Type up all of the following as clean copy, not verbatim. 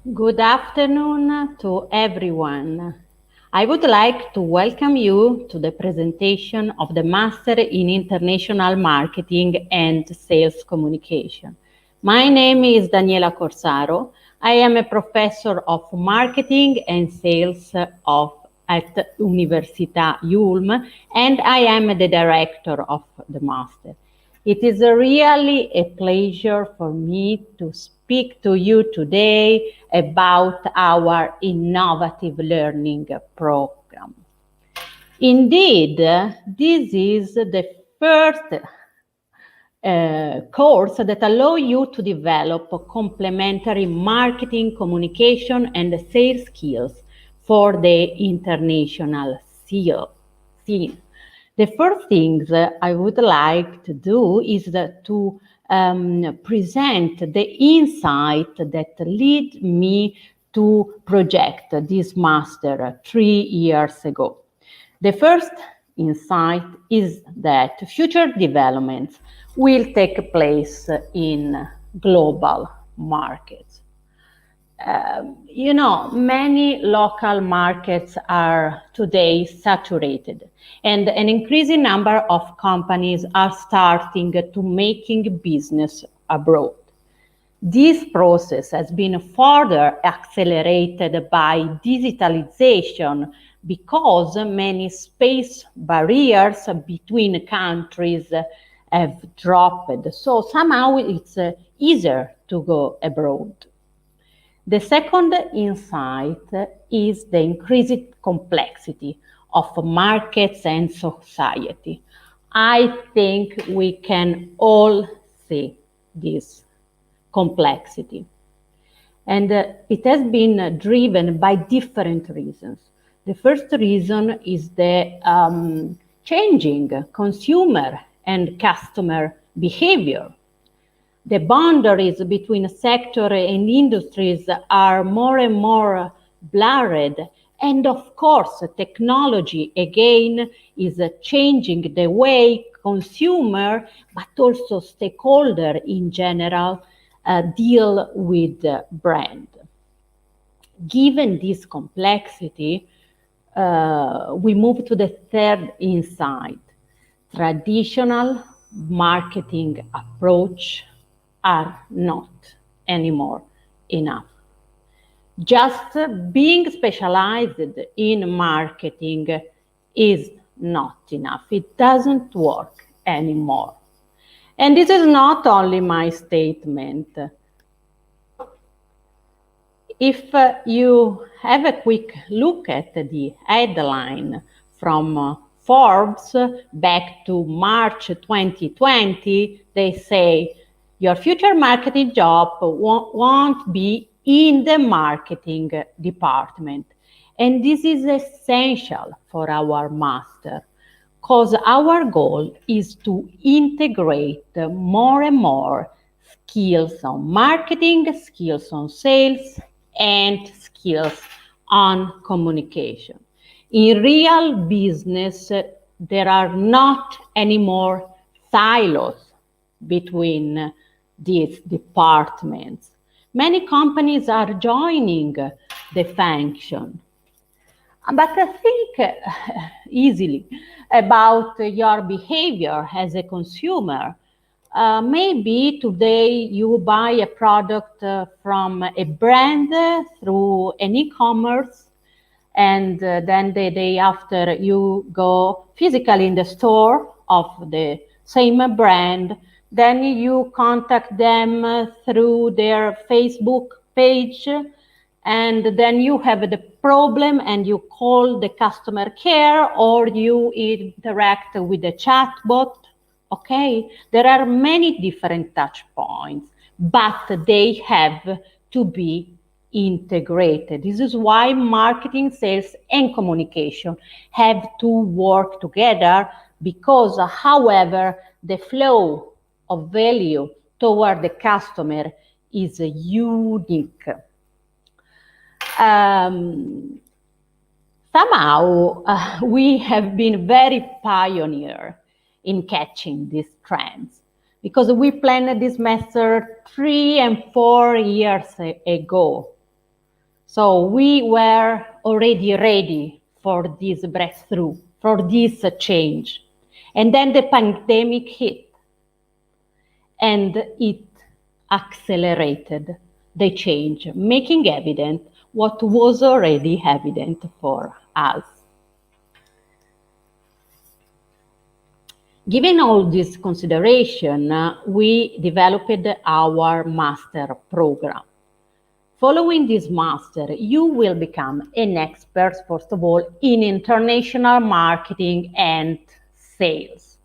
Good afternoon to everyone. I would like to welcome you to the presentation of the Master in International Marketing and Sales Communication. My name is Daniela Corsaro. I am a professor of marketing and sales at Università Ulm, and I am the director of the Master. It is really a pleasure for me to speak to you today about our innovative learning program. Indeed, this is the first course that allow you to develop complementary marketing, communication, and sales skills for the international scene. The first things I would like to do is to present the insight that lead me to project this master 3 years ago. The first insight is that future developments will take place in global markets. Many local markets are today saturated, and an increasing number of companies are starting to making business abroad. This process has been further accelerated by digitalization because many space barriers between countries have dropped. So somehow it's easier to go abroad. The second insight is the increased complexity of markets and society. I think we can all see this complexity. And it has been driven by different reasons. The first reason is the changing consumer and customer behavior. The boundaries between sector and industries are more and more blurred. And of course, technology again is changing the way consumer, but also stakeholder in general, deal with the brand. Given this complexity, we move to the third insight. Traditional marketing approach are not anymore enough. Just being specialized in marketing is not enough. It doesn't work anymore. And this is not only my statement. If you have a quick look at the headline from Forbes back to March 2020, they say, your future marketing job won't be in the marketing department. And this is essential for our master, because our goal is to integrate more and more skills on marketing, skills on sales, and skills on communication. In real business, there are not any more silos between these departments. Many companies are joining the function. But think easily about your behavior as a consumer. Maybe today you buy a product from a brand through an e-commerce, and then the day after you go physically in the store of the same brand. Then you contact them through their Facebook page, and then you have the problem and you call the customer care or you interact with the chatbot. Okay, there are many different touch points, but they have to be integrated. This is why marketing, sales, and communication have to work together, because however, the flow of value toward the customer is unique. Somehow we have been very pioneer in catching these trends, because we planned this method 3 and 4 years ago. So we were already ready for this breakthrough, for this change. And then the pandemic hit, and it accelerated the change, making evident what was already evident for us. Given all this consideration, we developed our master program. Following this master, you will become an expert, first of all, in international marketing and sales.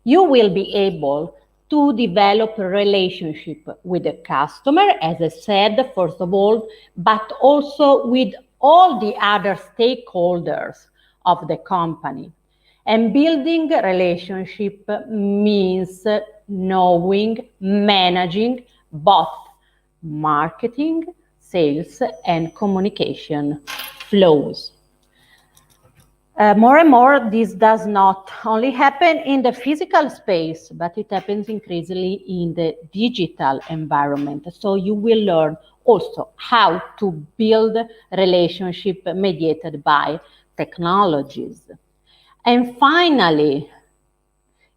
You will be able to develop a relationship with the customer, as I said, first of all, but also with all the other stakeholders of the company. And building a relationship means knowing, managing both marketing, sales, and communication flows. More and more, this does not only happen in the physical space, but it happens increasingly in the digital environment. So you will learn also how to build relationship mediated by technologies. And finally,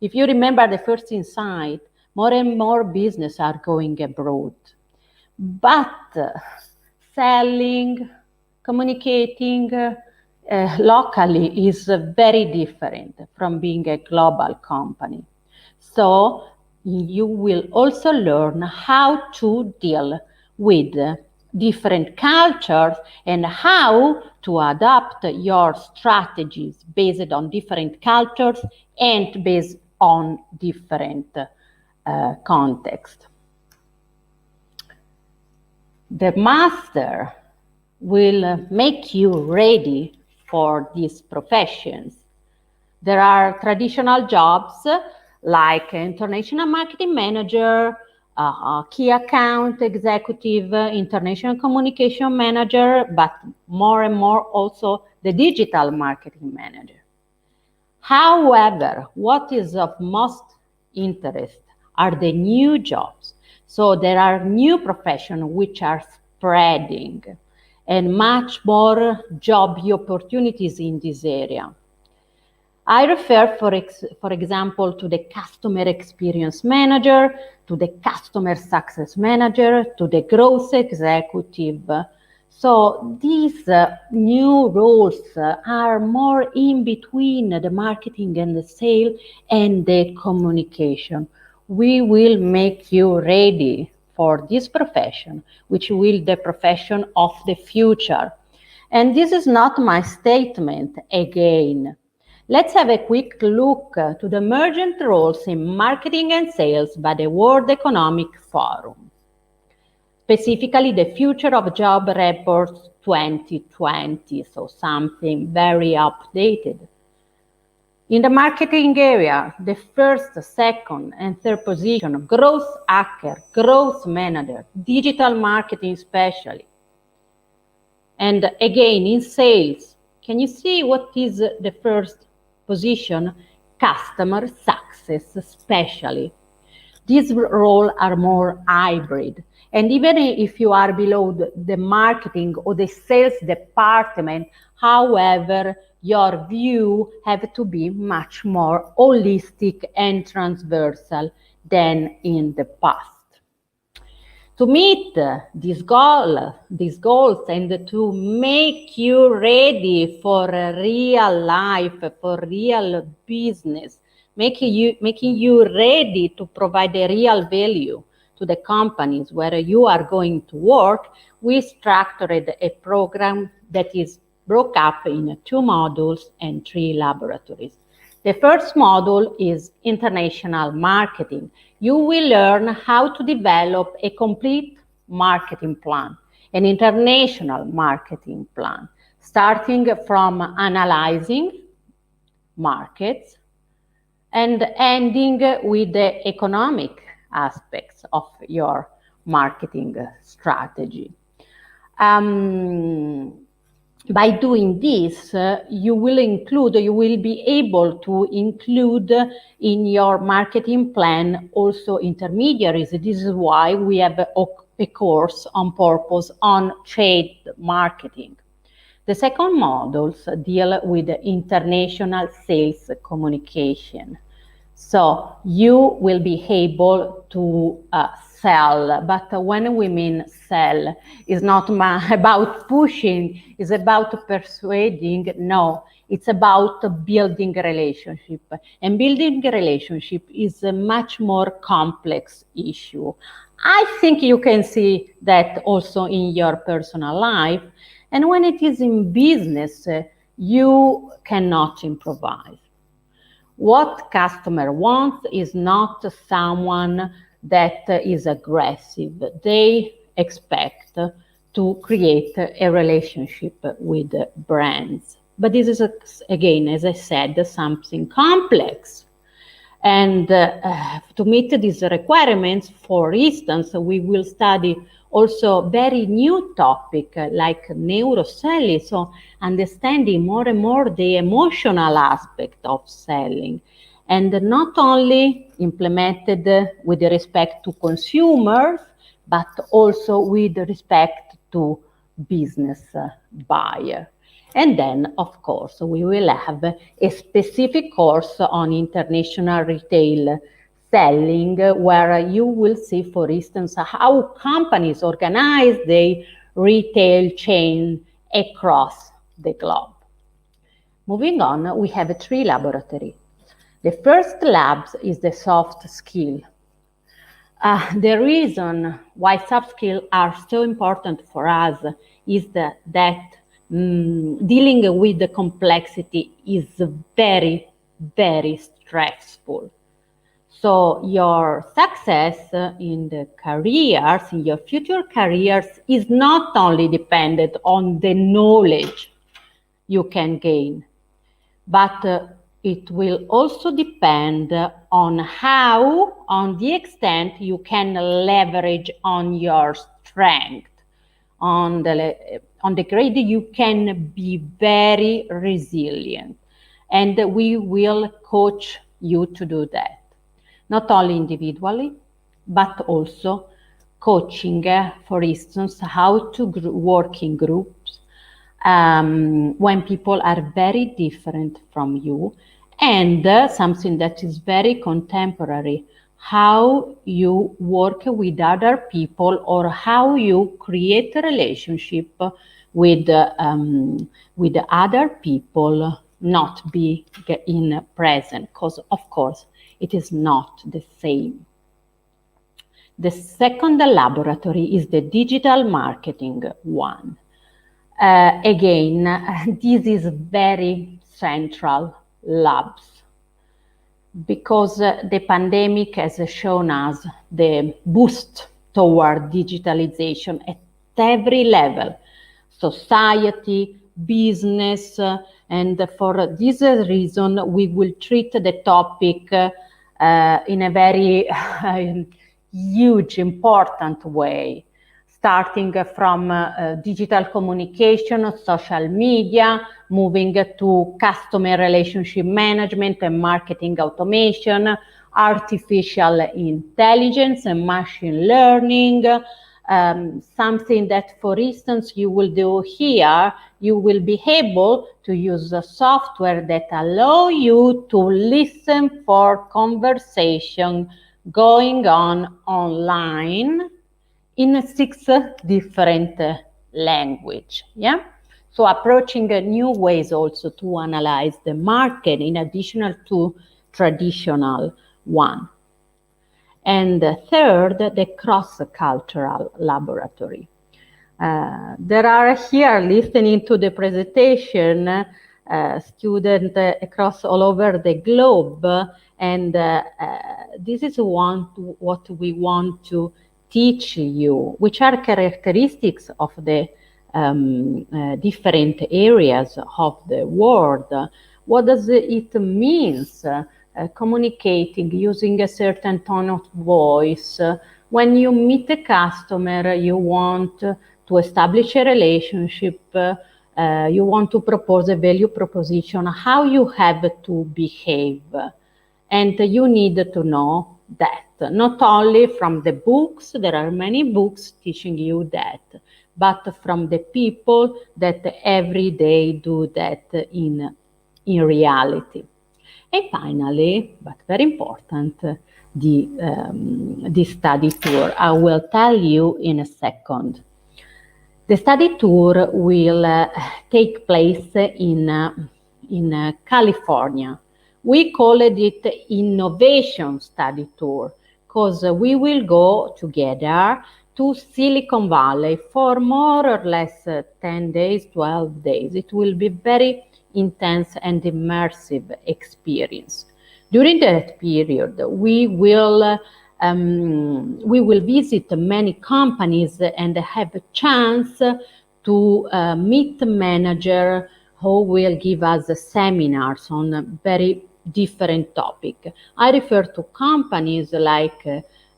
if you remember the first insight, more and more business are going abroad. But selling, communicating locally is very different from being a global company. So you will also learn how to deal with different cultures and how to adapt your strategies based on different cultures and based on different contexts. The master will make you ready for these professions. There are traditional jobs like international marketing manager, key account executive, international communication manager, but more and more also the digital marketing manager. However, what is of most interest are the new jobs. So there are new professions which are spreading and much more job opportunities in this area. I refer, for example, to the customer experience manager, to the customer success manager, to the growth executive. So these new roles are more in between the marketing and the sale and the communication. We will make you ready for this profession, which will be the profession of the future. And this is not my statement again. Let's have a quick look to the emergent roles in marketing and sales by the World Economic Forum. Specifically, the Future of Job Report 2020, so something very updated. In the marketing area, the first, second, and third position, growth hacker, growth manager, digital marketing specialist. And again, in sales, can you see what is the first position? Customer success specialist. These roles are more hybrid. And even if you are below the marketing or the sales department, however, your view have to be much more holistic and transversal than in the past. To meet these goals and to make you ready for real life, for real business, making you ready to provide a real value to the companies where you are going to work, we structured a program that is broke up in 2 modules and 3 laboratories. The first module is international marketing. You will learn how to develop a complete marketing plan, an international marketing plan, starting from analyzing markets and ending with the economic aspects of your marketing strategy. By doing this, you will be able to include in your marketing plan also intermediaries. This is why we have a course on purpose on trade marketing. The second models deal with international sales communication. So you will be able to sell, but when we mean sell, it's not about pushing, it's about persuading. No, it's about building a relationship. And building a relationship is a much more complex issue. I think you can see that also in your personal life. And when it is in business, you cannot improvise. What customer wants is not someone that is aggressive. They expect to create a relationship with brands. But this is, again, as I said, something complex. And to meet these requirements, for instance, we will study also very new topic like neuroselling, so understanding more and more the emotional aspect of selling, and not only implemented with respect to consumers, but also with respect to business buyer. And then, of course, we will have a specific course on international retail selling, where you will see, for instance, how companies organize their retail chain across the globe. Moving on, we have 3 laboratories. The first lab is the soft skill. The reason why soft skills are so important for us is that dealing with the complexity is very, very stressful. So your success in the careers, in your future careers, is not only dependent on the knowledge you can gain, but it will also depend on the extent you can leverage on your strength, on the grade you can be very resilient. And we will coach you to do that, not only individually, but also coaching, for instance, how to work in groups when people are very different from you, and something that is very contemporary, how you work with other people or how you create a relationship with other people, not be in present, because of course it is not the same. The second laboratory is the digital marketing one. Again, this is very central labs, because the pandemic has shown us the boost toward digitalization at every level, society, business, and for this reason we will treat the topic in a very huge, important way, starting from digital communication, social media, moving to customer relationship management and marketing automation, artificial intelligence and machine learning. Something that, for instance, you will do here, you will be able to use the software that allow you to listen for conversation going on online in 6 different languages. Yeah? So approaching new ways also to analyze the market in addition to traditional one. And third, the cross-cultural laboratory. There are here, listening to the presentation, students across all over the globe, and this is what we want to teach you, which are characteristics of the different areas of the world. What does it mean? Communicating using a certain tone of voice. When you meet a customer, you want to establish a relationship, you want to propose a value proposition, how you have to behave. And you need to know that. Not only from the books, there are many books teaching you that, but from the people that every day do that in reality. And finally, but very important, the study tour. I will tell you in a second. The study tour will take place in California. We called it Innovation Study Tour because we will go together to Silicon Valley for more or less 10 days, 12 days. It will be very intense and immersive experience. During that period, we will visit many companies and have a chance to meet manager who will give us seminars on a very different topic. I refer to companies like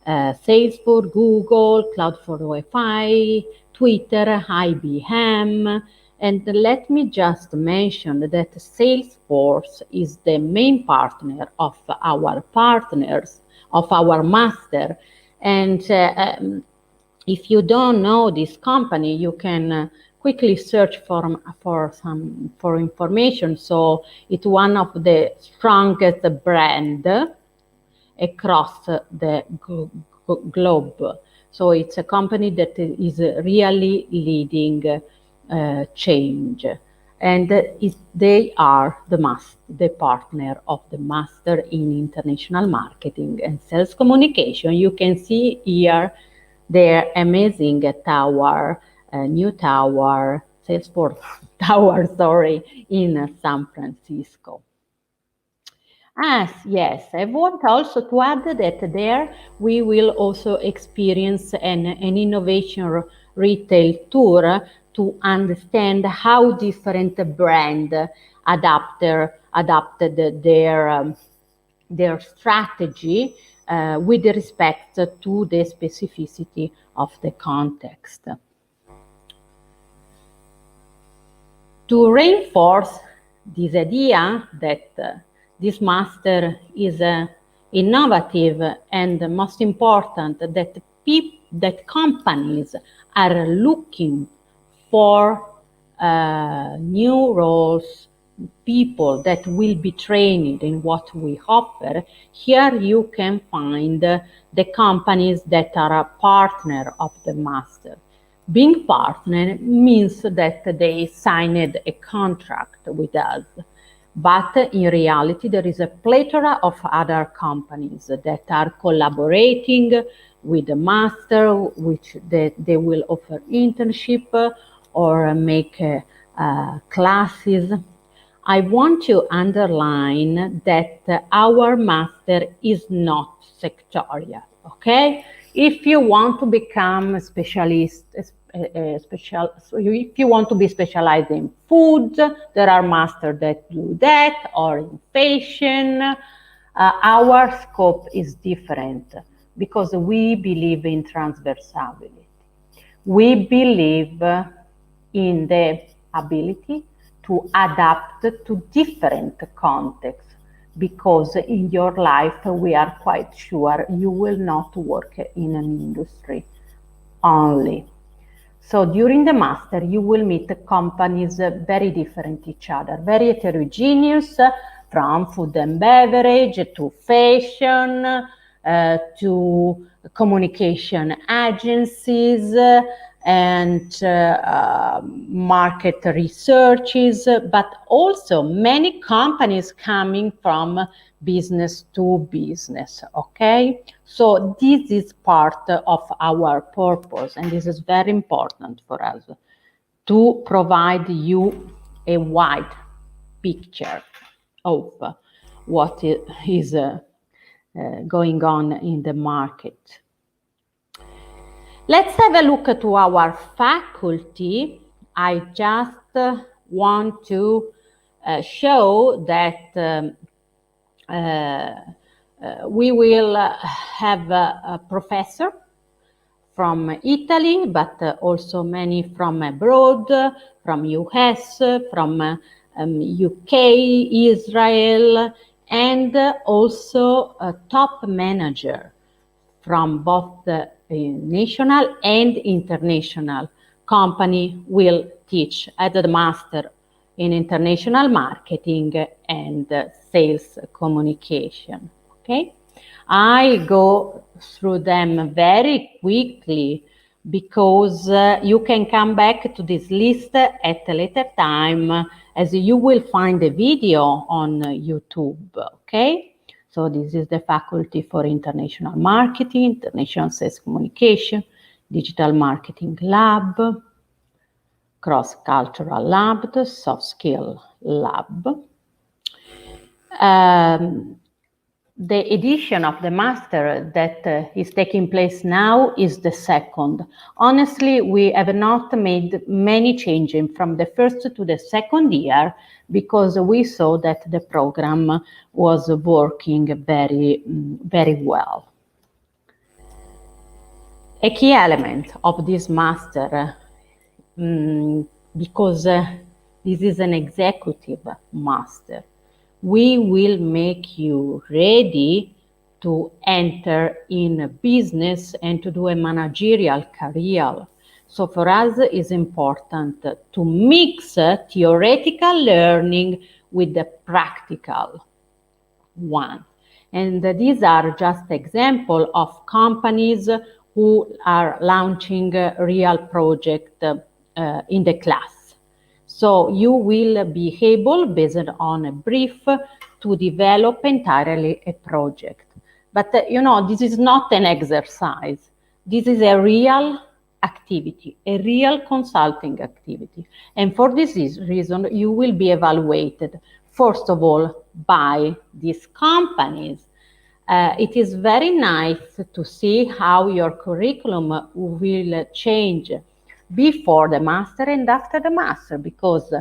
Salesforce, Google, Cloud for Wi-Fi, Twitter, IBM. And let me just mention that Salesforce is the main partner of our partners, of our master. And if you don't know this company, you can quickly search for information. So it's one of the strongest brand across the globe. So it's a company that is really leading change, and they are the partner of the master in international marketing and sales communication. You can see here their amazing tower, new tower, Salesforce tower, sorry, in San Francisco. Yes, I want also to add that there we will also experience an innovation retail tour to understand how different brand adapted their strategy with respect to the specificity of the context. To reinforce this idea that this master is innovative, and most important, that companies are looking for new roles, people that will be trained in what we offer. Here you can find the companies that are a partner of the master. Being partner means that they signed a contract with us. But in reality, there is a plethora of other companies that are collaborating with the master, which they will offer internship or make classes. I want to underline that our master is not sectorial, okay? If you want to become a specialist, if you want to be specialized in food, there are masters that do that, or in fashion. Our scope is different because we believe in transversality. We believe in the ability to adapt to different contexts, because in your life we are quite sure you will not work in an industry only. So during the master you will meet companies very different each other, very heterogeneous, from food and beverage to fashion to communication agencies and market researches, but also many companies coming from business to business, okay? So this is part of our purpose, and this is very important for us, to provide you a wide picture of what is going on in the market. Let's have a look at our faculty. I just want to show that we will have a professor from Italy, but also many from abroad, from US, from UK, Israel, and also a top manager from both the national and international company will teach as a master in international marketing and sales communication. Okay, I go through them very quickly because you can come back to this list at a later time, as you will find a video on YouTube. Okay, so this is the Faculty for International Marketing, International Sales Communication, Digital Marketing Lab, Cross-Cultural Lab, Soft Skill Lab. The edition of the master that is taking place now is the second. Honestly, we have not made many changes from the first to the second year because we saw that the program was working very, very well. A key element of this master, because this is an executive master, we will make you ready to enter in a business and to do a managerial career. So for us, it's important to mix theoretical learning with the practical one. And these are just examples of companies who are launching a real project in the class. So you will be able, based on a brief, to develop entirely a project. But this is not an exercise. This is a real activity, a real consulting activity. And for this reason, you will be evaluated, first of all, by these companies. It is very nice to see how your curriculum will change before the master and after the master, because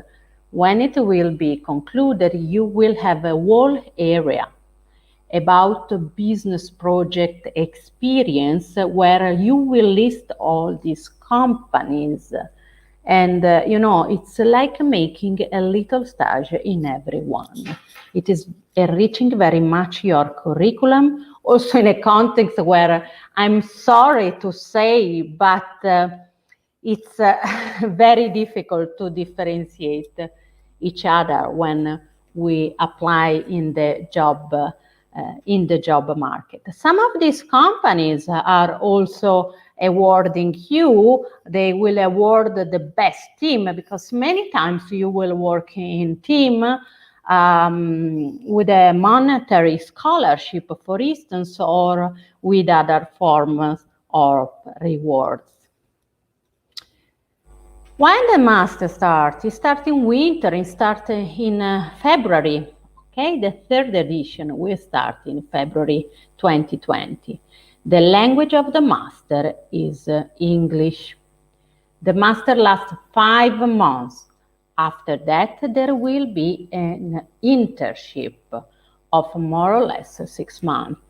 when it will be concluded, you will have a whole area about business project experience where you will list all these companies. And, it's like making a little stage in every one. It is enriching very much your curriculum, also in a context where I'm sorry to say, but it's very difficult to differentiate each other when we apply in the job market. Some of these companies are also awarding you. They will award the best team, because many times you will work in team with a monetary scholarship, for instance, or with other forms of rewards. When the master starts, it starts in winter, it starts in February. Okay, the third edition will start in February 2020. The language of the master is English. The master lasts 5 months. After that, there will be an internship of more or less 6 months.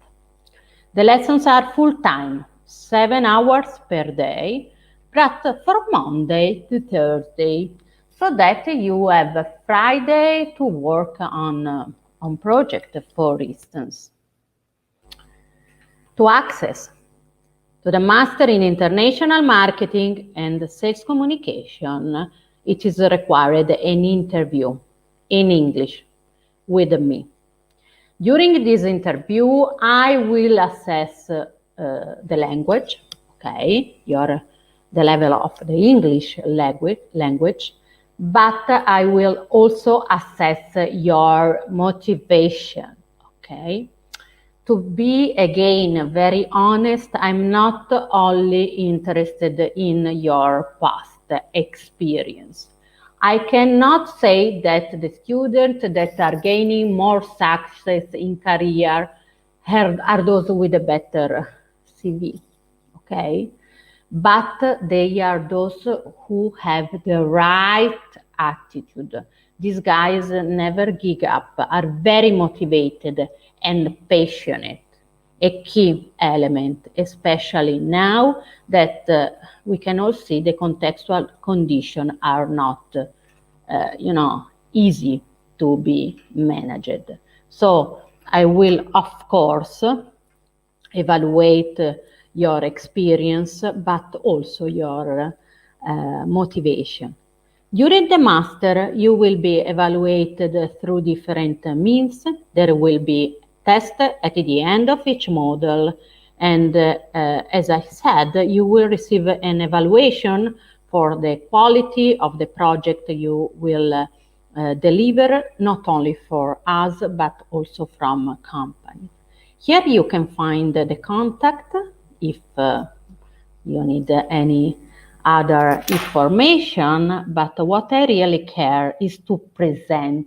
The lessons are full-time, 7 hours per day, but from Monday to Thursday, so that you have a Friday to work on project, for instance. To access to the Master in International Marketing and Sales Communication, it is required an interview in English with me. During this interview, I will assess the language, okay, the level of the English language, but I will also assess your motivation, okay? To be, again, very honest, I'm not only interested in your past experience. I cannot say that the students that are gaining more success in career are those with a better CV, okay? But they are those who have the right attitude. These guys never give up, are very motivated and passionate. A key element, especially now that we can all see the contextual conditions are not, easy to be managed. So I will, of course, evaluate your experience, but also your motivation. During the master, you will be evaluated through different means. There will be tests at the end of each module, and as I said, you will receive an evaluation for the quality of the project you will deliver, not only for us, but also from companies. Here you can find the contact if you need any other information, but what I really care is to present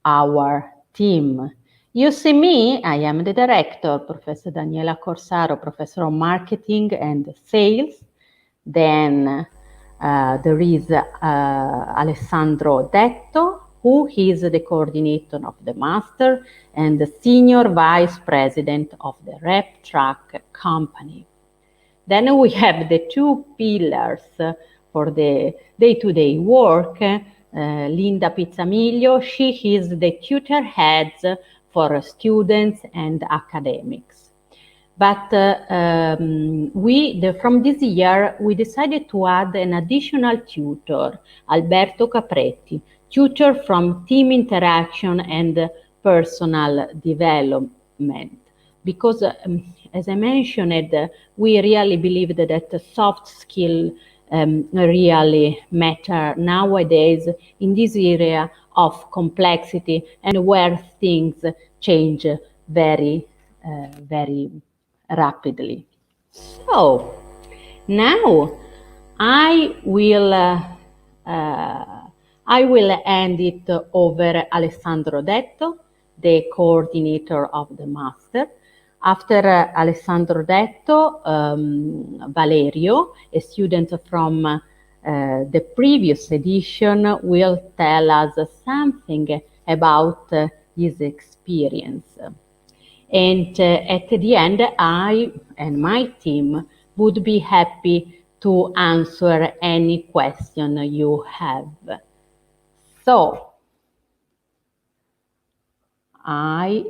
our team. You see me, I am the director, Professor Daniela Corsaro, Professor of Marketing and Sales. Then there is Alessandro Detto, who is the coordinator of the master and the senior vice president of the Rep Track company. Then we have the two pillars for the day-to-day work. Linda Pizzamiglio, she is the tutor head for students and academics. But from this year, we decided to add an additional tutor, Alberto Capretti, tutor from team interaction and personal development. Because, as I mentioned, we really believe that soft skill really matter nowadays in this area of complexity and where things change very rapidly. So now I will hand it over Alessandro Detto, the coordinator of the master. After Alessandro Detto, Valerio, a student from the previous edition, will tell us something about his experience. And at the end, I and my team would be happy to answer any question you have. So, I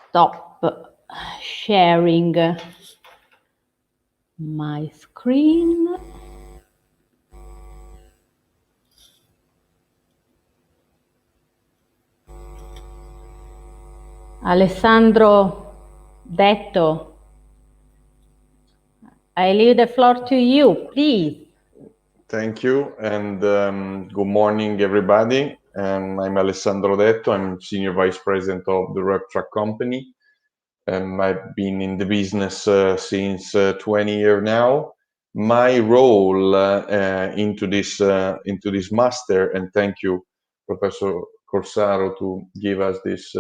stop sharing my screen. Alessandro Detto, I leave the floor to you, please. Thank you, and good morning, everybody. I'm Alessandro Detto. I'm Senior Vice President of the Rep Track company. I've been in the business since 20 years now. My role into this master, and thank you, Professor Corsaro, to give us this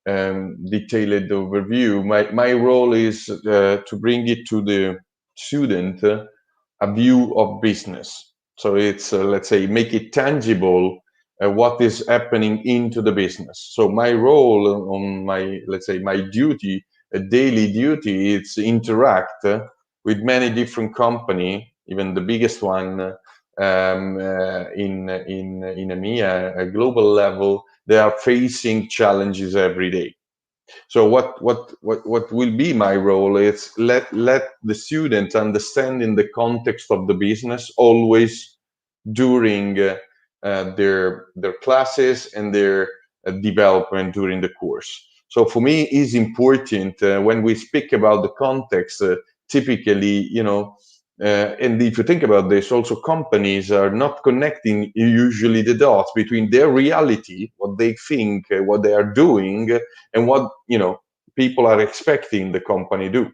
detailed overview. My role is to bring it to the student a view of business. So it's, let's say, make it tangible what is happening into the business. So my role on my, let's say, my duty, a daily duty, it's interact with many different company, even the biggest one in EMEA, a global level. They are facing challenges every day. So what will be my role is let the student understand in the context of the business always during their classes and their development during the course. So for me, it's important when we speak about the context. Typically, and if you think about this, also companies are not connecting usually the dots between their reality, what they think, what they are doing, and what people are expecting the company do.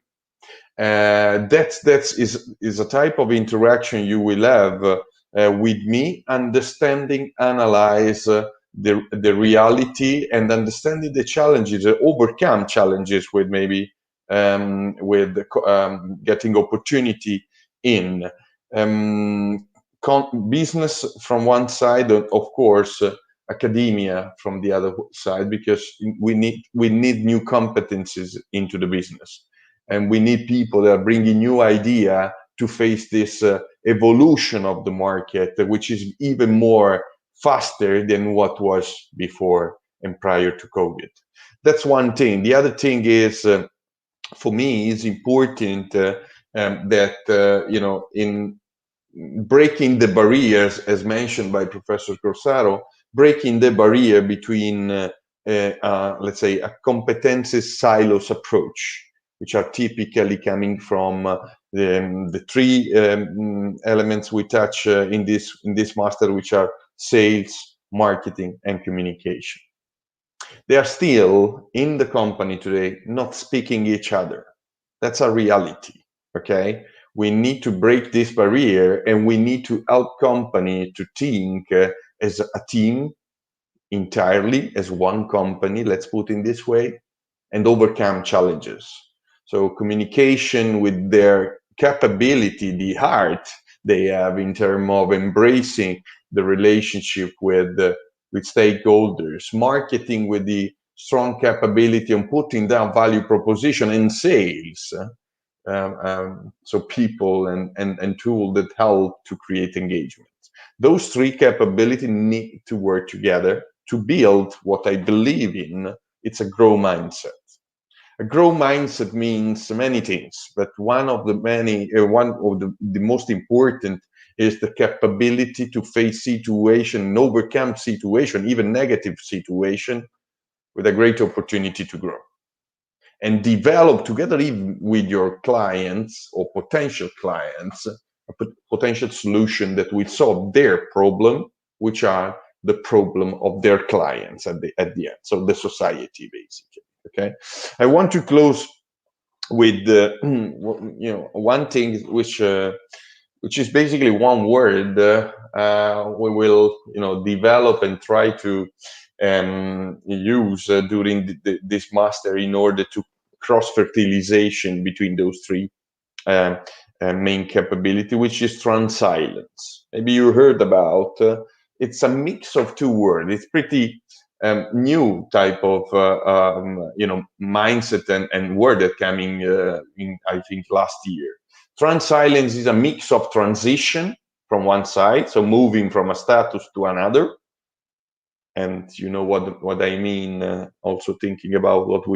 That is a type of interaction you will have with me, understanding, analyze the reality, and understanding the challenges, overcome challenges with maybe getting opportunity in business from one side, of course, academia from the other side, because we need new competencies into the business, and we need people that are bringing new idea to face this evolution of the market, which is even more faster than what was before and prior to COVID. That's one thing. The other thing is, for me, is important that, in breaking the barriers, as mentioned by Professor Corsaro, breaking the barrier between, let's say, a competences silos approach, which are typically coming from the three elements we touch in this master, which are sales, marketing, and communication. They are still in the company today not speaking each other. That's a reality. Okay, we need to break this barrier, and we need to help company to think as a team entirely, as one company, let's put in this way, and overcome challenges. So communication with their capability, the heart they have in terms of embracing the relationship with stakeholders, marketing with the strong capability on putting down value proposition, and sales. So people and tools that help to create engagement. Those three capabilities need to work together to build what I believe in. It's a growth mindset. A growth mindset means many things, but one of the most important is the capability to face situation and overcome situation, even negative situation, with a great opportunity to grow. And develop together with your clients or potential clients a potential solution that will solve their problem, which are the problem of their clients at the end, so the society, basically. Okay, I want to close with one thing which is basically one word we will develop and try to use during this master in order to cross fertilization between those three main capability, which is transilence. Maybe you heard about. It's a mix of two words. It's pretty new type of mindset and word that coming in, I think, last year. Transilence is a mix of transition from one side, so moving from a status to another, and you know what I mean. Also thinking about what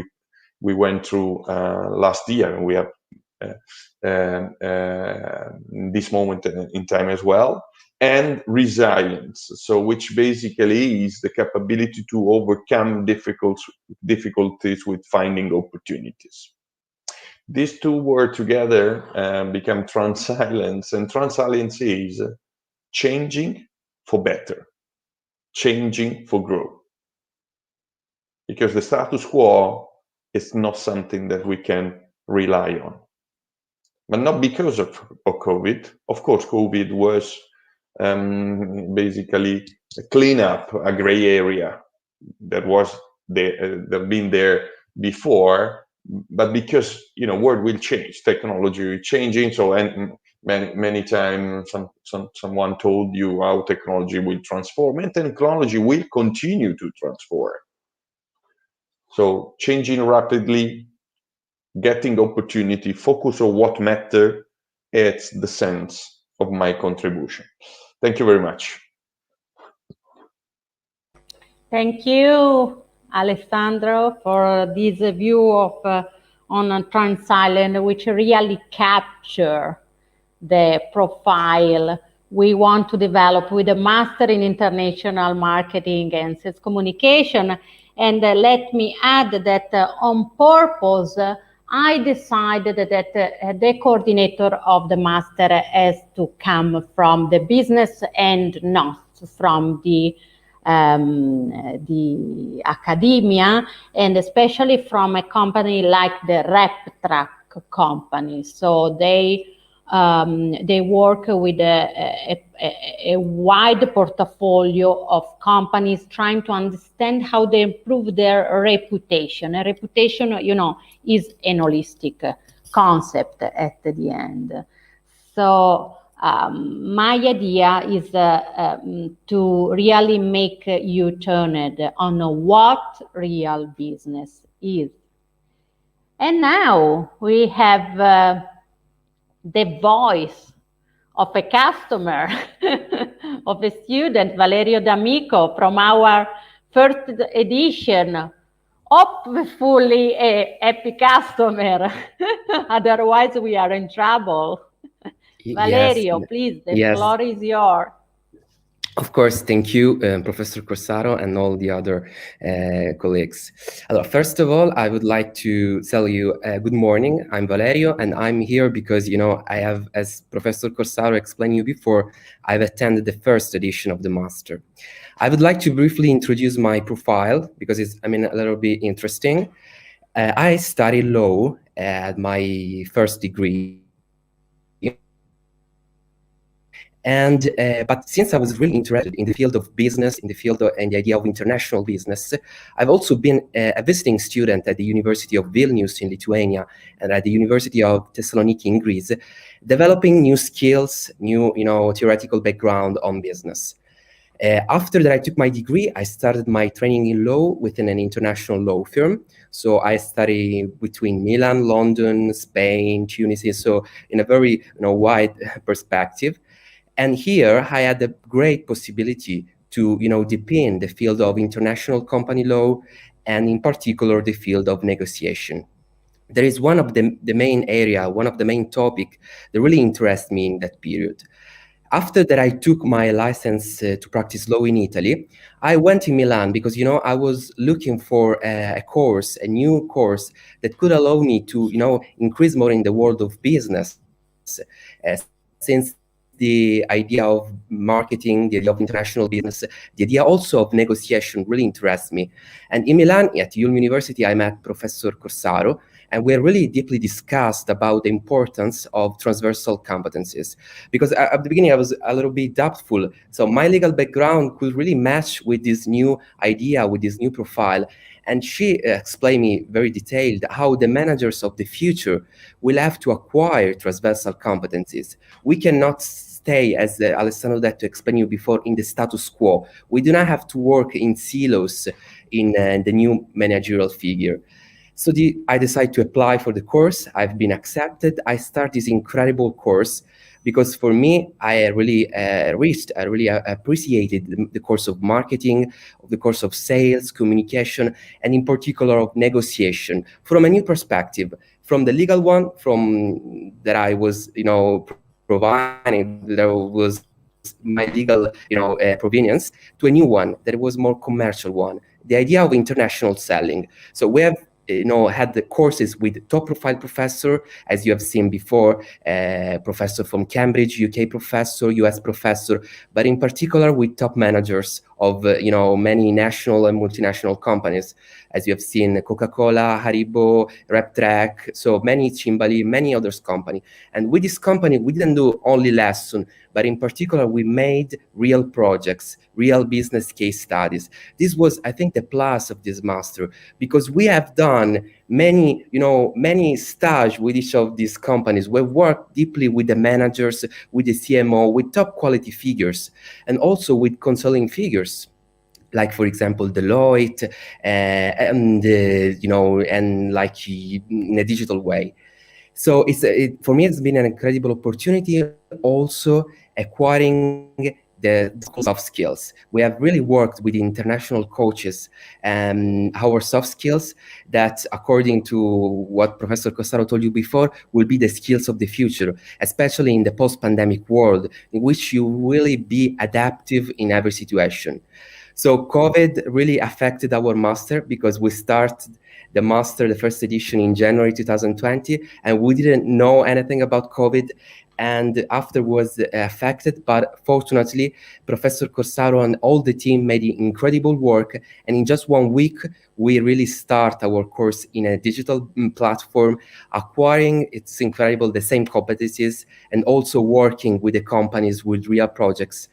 we went through last year, and we have this moment in time as well. And resilience, so which basically is the capability to overcome difficulties with finding opportunities. These two words together become transilence, and transilence is changing for better, changing for growth. Because the status quo is not something that we can rely on. But not because of COVID. Of course, COVID was basically clean up a gray area that was been there before, but because world will change, technology will changing. So, and many times someone told you how technology will transform, and technology will continue to transform. So changing rapidly, getting opportunity, focus on what matter. It's the sense of my contribution. Thank you very much. Thank you, Alessandro, for this view of on Transilent, which really capture the profile we want to develop with a master in international marketing and sales communication. And let me add that on purpose, I decided that the coordinator of the master has to come from the business and not from the academia, and especially from a company like the RepTrack company. So they work with a wide portfolio of companies trying to understand how they improve their reputation. A reputation, is an holistic concept at the end. So my idea is to really make you turned on what real business is. And now we have the voice of a customer, of a student, Valerio D'Amico, from our first edition. Hopefully a happy customer. Otherwise, we are in trouble. Yes, Valerio, please, the yes. floor is yours. Of course, thank you, Professor Corsaro and all the other colleagues. First of all, I would like to tell you good morning. I'm Valerio, and I'm here because, I have, as Professor Corsaro explained you before, I've attended the first edition of the Master. I would like to briefly introduce my profile because it's, a little bit interesting. I studied law at my first degree, and but since I was really interested in the field of business, in the field of, and the idea of international business, I've also been a visiting student at the University of Vilnius in Lithuania and at the University of Thessaloniki in Greece, developing new skills, new theoretical background on business. After that, I took my degree. I started my training in law within an international law firm. So I studied between Milan, London, Spain, Tunisia. So in a very wide perspective. And here I had a great possibility to deepen the field of international company law, and in particular the field of negotiation. There is one of the main area, one of the main topic that really interests me in that period. After that, I took my license to practice law in Italy. I went to Milan because I was looking for a course, a new course that could allow me to increase more in the world of business, since the idea of marketing, the idea of international business, the idea also of negotiation really interests me. And in Milan, at Ulm University, I met Professor Corsaro, and we really deeply discussed about the importance of transversal competencies. Because at the beginning, I was a little bit doubtful. So my legal background could really match with this new idea, with this new profile. And she explained me very detailed how the managers of the future will have to acquire transversal competencies. We cannot stay, as Alessandro Detto explained you before, in the status quo. We do not have to work in silos in the new managerial figure. So I decided to apply for the course. I've been accepted. I start this incredible course because for me, I really appreciated the course of marketing, of the course of sales, communication, and in particular of negotiation from a new perspective, from the legal one, from that I was, providing, that was my legal, provenience, to a new one that was more commercial one, the idea of international selling. So we have had the courses with top profile professor, as you have seen before, professor from Cambridge, UK professor, US professor, but in particular with top managers of many national and multinational companies, as you have seen, Coca-Cola, Haribo, RepTrak, so many, Cimbali, many others company. And with this company, we didn't do only lesson, but in particular, we made real projects, real business case studies. This was, I think, the plus of this master, because we have done many stage with each of these companies. We worked deeply with the managers, with the CMO, with top quality figures, and also with consulting figures, like, for example, Deloitte, and like in a digital way. So for me, it's been an incredible opportunity. Also acquiring the soft skills. We have really worked with international coaches and our soft skills that, according to what Professor Costaro told you before, will be the skills of the future, especially in the post-pandemic world, in which you really be adaptive in every situation. So COVID really affected our master because we started the master, the first edition, in January 2020, and we didn't know anything about COVID, and afterwards affected. But fortunately, Professor Corsaro and all the team made incredible work, and in just 1 week, we really start our course in a digital platform, acquiring, it's incredible, the same competencies, and also working with the companies with real projects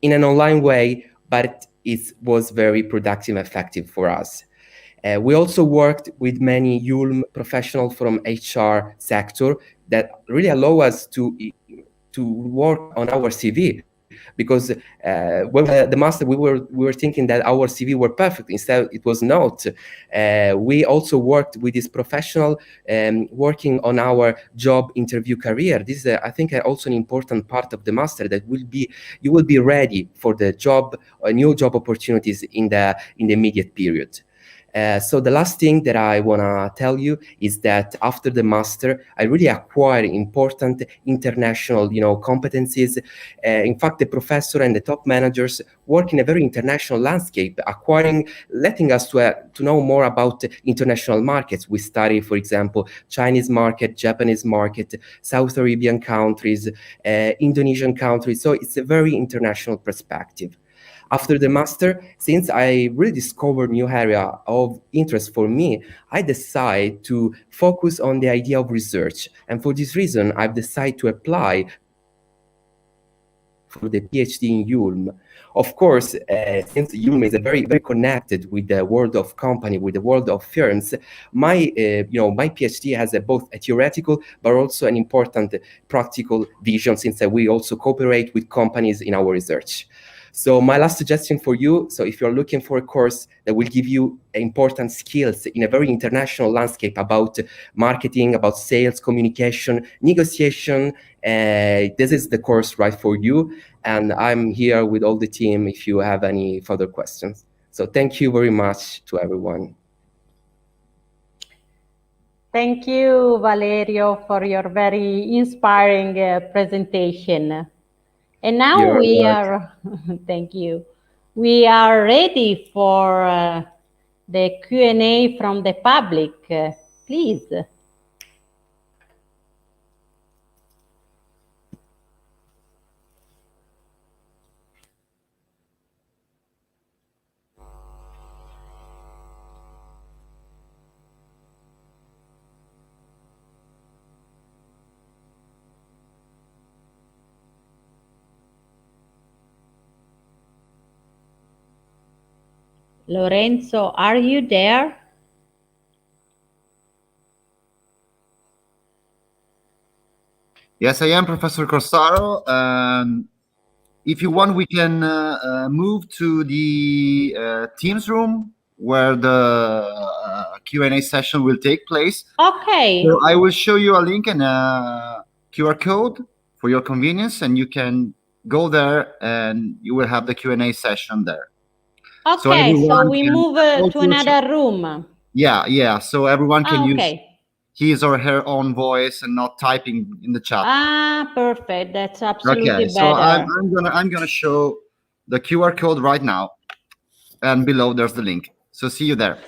in an online way, but it was very productive and effective for us. We also worked with many Ulm professionals from HR sector that really allow us to work on our CV, because when the master, we were thinking that our CV were perfect. Instead, it was not. We also worked with this professional, working on our job interview career. This is, I think, also an important part of the master, that you will be ready for the job, new job opportunities in the immediate period. So the last thing that I want to tell you is that after the master, I really acquired important international, competencies. In fact, the professor and the top managers work in a very international landscape, letting us to know more about international markets. We study, for example, Chinese market, Japanese market, South Arabian countries, Indonesian countries. So it's a very international perspective. After the master, since I really discovered new area of interest for me, I decided to focus on the idea of research. And for this reason, I've decided to apply for the PhD in Ulm. Of course, since Ulm is very, very connected with the world of company, with the world of firms, my PhD has both a theoretical but also an important practical vision, since we also cooperate with companies in our research. So my last suggestion for you, so if you're looking for a course that will give you important skills in a very international landscape about marketing, about sales, communication, negotiation, this is the course right for you. And I'm here with all the team if you have any further questions. So thank you very much to everyone. Thank you, Valerio, for your very inspiring presentation. And now thank you. We are ready for the Q&A from the public. Please. Lorenzo, are you there? Yes, I am, Professor Corsaro. If you want, we can move to the Teams room where the Q&A session will take place. Okay. So I will show you a link and a QR code for your convenience, and you can go there and you will have the Q&A session there. Okay, so we move to another room. Yeah. So everyone can use his or her own voice and not typing in the chat. Ah, perfect. That's absolutely better. So I'm gonna show the QR code right now, and below there's the link. So see you there.